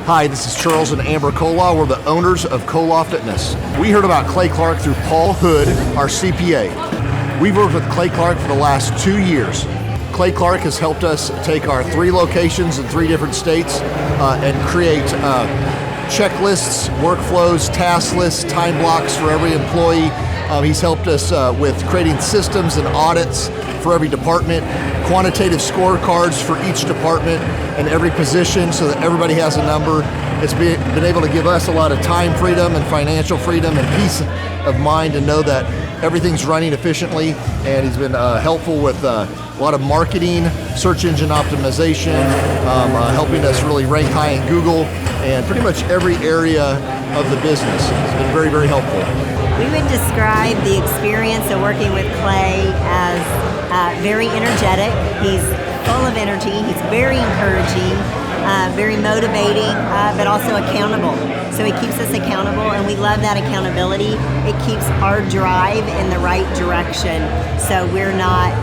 Hi, this is Charles and Amber Colaw. We're the owners of Colaw Fitness. We heard about Clay Clark through Paul Hood, our CPA. We've worked with Clay Clark for the last 2 years. Clay Clark has helped us take our 3 locations in 3 different states and create checklists, workflows, task lists, time blocks for every employee. He's helped us with creating systems and audits for every department, quantitative scorecards for each department and every position so that everybody has a number. It's been able to give us a lot of time freedom and financial freedom and peace of mind to know that everything's running efficiently, and he's been helpful with a lot of marketing, search engine optimization, helping us really rank high in Google, and pretty much every area of the business. It's been very, very helpful. We would describe the experience of working with Clay as very energetic. He's full of energy. He's very encouraging, very motivating, but also accountable. So he keeps us accountable, and we love that accountability. It keeps our drive in the right direction, so we're not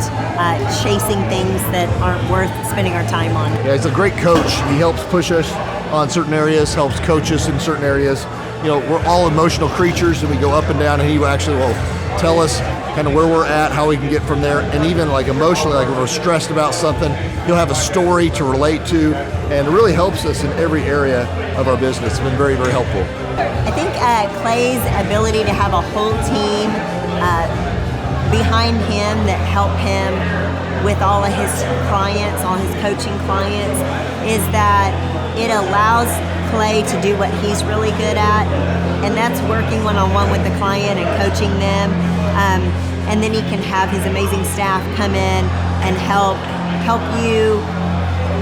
chasing things that aren't worth spending our time on. Yeah, he's a great coach. He helps push us on certain areas, helps coach us in certain areas. You know, we're all emotional creatures, and we go up and down, and he actually will tell us kind of where we're at, how we can get from there, and even like emotionally, like when we're stressed about something, he'll have a story to relate to, and it really helps us in every area of our business. It's been very, very helpful. I think Clay's ability to have a whole team behind him that help him with all of his clients, all his coaching clients, is that it allows Clay to do what he's really good at, and that's working one-on-one with the client and coaching them. And then he can have his amazing staff come in and help you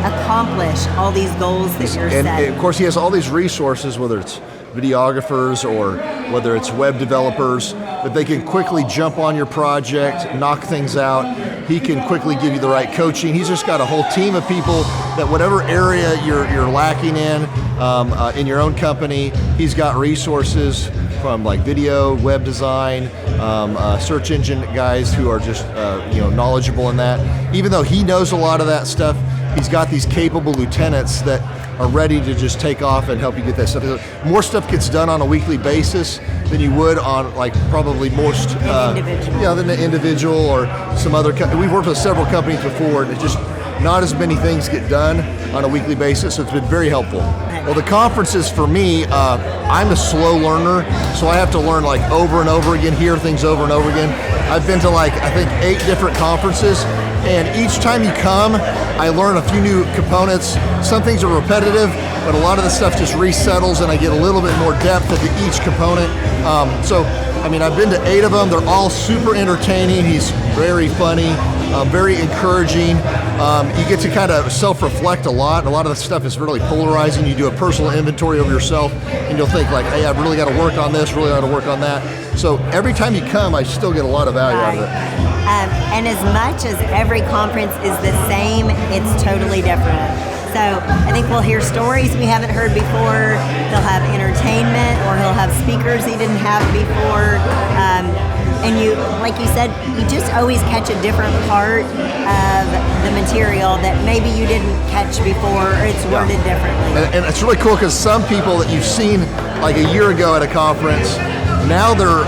accomplish all these goals that you're setting. And of course, he has all these resources, whether it's videographers or whether it's web developers, that they can quickly jump on your project, knock things out. He can quickly give you the right coaching. He's just got a whole team of people that whatever area you're lacking in your own company, he's got resources from like video, web design, search engine guys who are just knowledgeable in that. Even though he knows a lot of that stuff, he's got these capable lieutenants that are ready to just take off and help you get that stuff. More stuff gets done on a weekly basis than you would on like probably most than the individual or some other company. We've worked with several companies before, and it's just not as many things get done on a weekly basis, so it's been very helpful. Well, the conferences for me, I'm a slow learner, so I have to learn like over and over again, hear things over and over again. I've been to like, I think 8 different conferences, and each time you come, I learn a few new components. Some things are repetitive, but a lot of the stuff just resettles, and I get a little bit more depth into each component. I've been to 8 of them. They're all super entertaining. He's very funny, very encouraging. You get to kind of self-reflect a lot. A lot of the stuff is really polarizing. You do a personal inventory of yourself, and you'll think like, hey, I've really got to work on this, really got to work on that. So every time you come, I still get a lot of value out of it. And as much as every conference is the same, it's totally different. So I think we'll hear stories we haven't heard before. He'll have entertainment, or he'll have speakers he didn't have before. And you, like you said, you just always catch a different part of the material that maybe you didn't catch before, or it's worded differently. And it's really cool because some people that you've seen like a year ago at a conference, now they're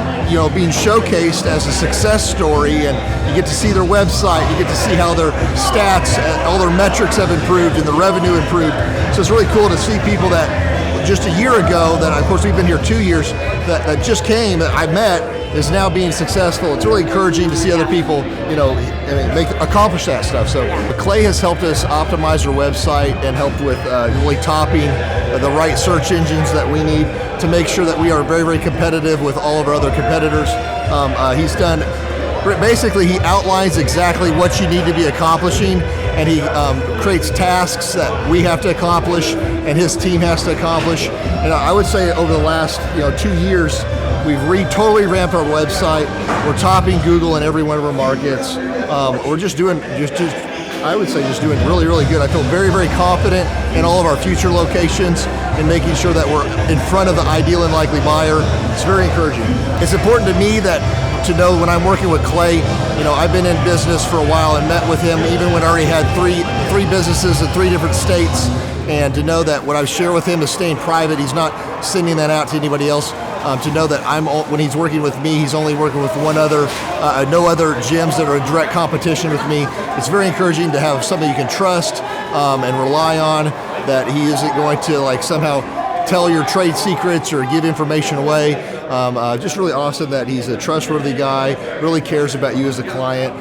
being showcased as a success story, and you get to see their website, you get to see how their stats, all their metrics have improved and the revenue improved. So it's really cool to see people that just a year ago, that of course we've been here 2 years, that just came, that I met, is now being successful. It's really encouraging to see other people, accomplish that stuff. So Clay has helped us optimize our website and helped with really topping the right search engines that we need to make sure that we are very, very competitive with all of our other competitors. He's done, basically he outlines exactly what you need to be accomplishing, and he creates tasks that we have to accomplish and his team has to accomplish. And I would say over the last 2 years, we've totally ramped our website. We're topping Google in every one of our markets. We're just doing doing really, really good. I feel very, very confident in all of our future locations and making sure that we're in front of the ideal and likely buyer. It's very encouraging. It's important to me to know when I'm working with Clay, I've been in business for a while and met with him even when I already had three businesses in 3 different states. and to know that what I share with him is staying private. He's not sending that out to anybody else. To know that when he's working with me, he's only working with one other, no other gyms that are in direct competition with me. It's very encouraging to have somebody you can trust and rely on, that he isn't going to like somehow tell your trade secrets or give information away. Just really awesome that he's a trustworthy guy, really cares about you as a client.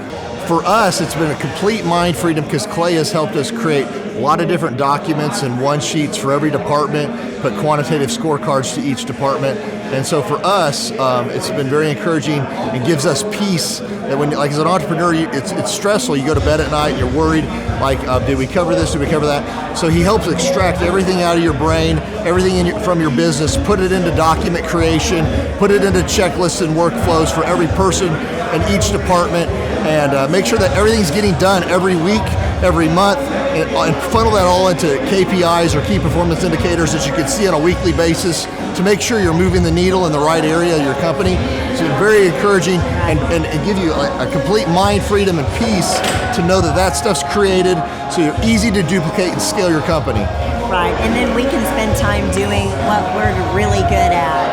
For us, it's been a complete mind freedom because Clay has helped us create a lot of different documents and one sheets for every department, put quantitative scorecards to each department. And so for us, it's been very encouraging and gives us peace that when, like as an entrepreneur, it's stressful. You go to bed at night, you're worried, like, did we cover this, did we cover that? So he helps extract everything out of your brain, everything from your business, put it into document creation, put it into checklists and workflows for every person in each department, and make sure that everything's getting done every week, every month, and funnel that all into KPIs or key performance indicators that you can see on a weekly basis to make sure you're moving the needle in the right area of your company. So it's very encouraging and give you a complete mind freedom and peace to know that that stuff's created so you're easy to duplicate and scale your company. Right, and then we can spend time doing what we're really good at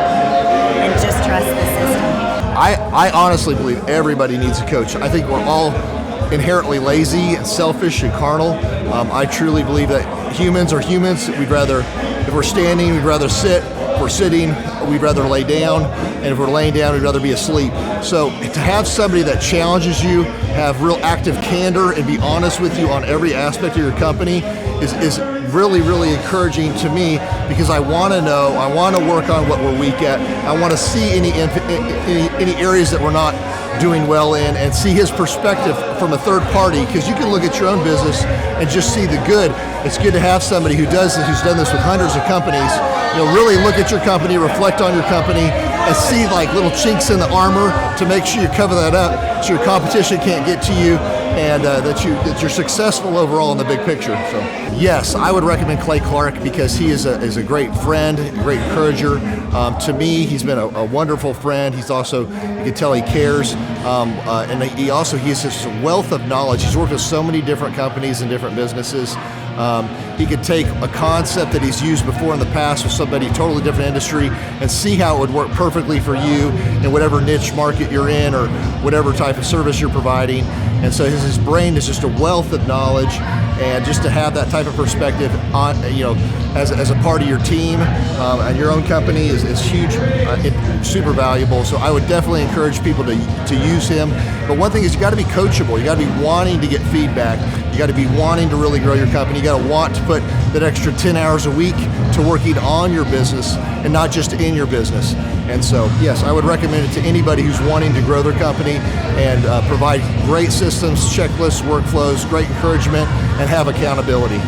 and just trust the system. I honestly believe everybody needs a coach. I think we're all inherently lazy and selfish and carnal. I truly believe that humans are humans. If we're standing, we'd rather sit. If we're sitting, we'd rather lay down. And if we're laying down, we'd rather be asleep. So to have somebody that challenges you, have real active candor, and be honest with you on every aspect of your company is really, really encouraging to me, because I want to know, I want to work on what we're weak at. I want to see any areas that we're not doing well in, and see his perspective from a third party, because you can look at your own business and just see the good. It's good to have somebody who's done this with hundreds of companies, really look at your company, reflect on your company, and see like little chinks in the armor to make sure you cover that up so your competition can't get to you, and that you're successful overall in the big picture. So yes, I would recommend Clay Clark because he is a great friend, a great encourager. To me, he's been a wonderful friend. He's also, you can tell he cares, and he has this wealth of knowledge. He's worked with so many different companies and different businesses. He could take a concept that he's used before in the past with somebody totally different industry and see how it would work perfectly for you in whatever niche market you're in or whatever type of service you're providing. And so his brain is just a wealth of knowledge, and just to have that type of perspective on, as a part of your team and your own company is huge, super valuable. So I would definitely encourage people to use him. But one thing is, you got to be coachable. You got to be wanting to get feedback. You got to be wanting to really grow your company. You got to want to put that extra 10 hours a week to working on your business and not just in your business. And so, yes, I would recommend it to anybody who's wanting to grow their company and provide great systems, checklists, workflows, great encouragement, and have accountability.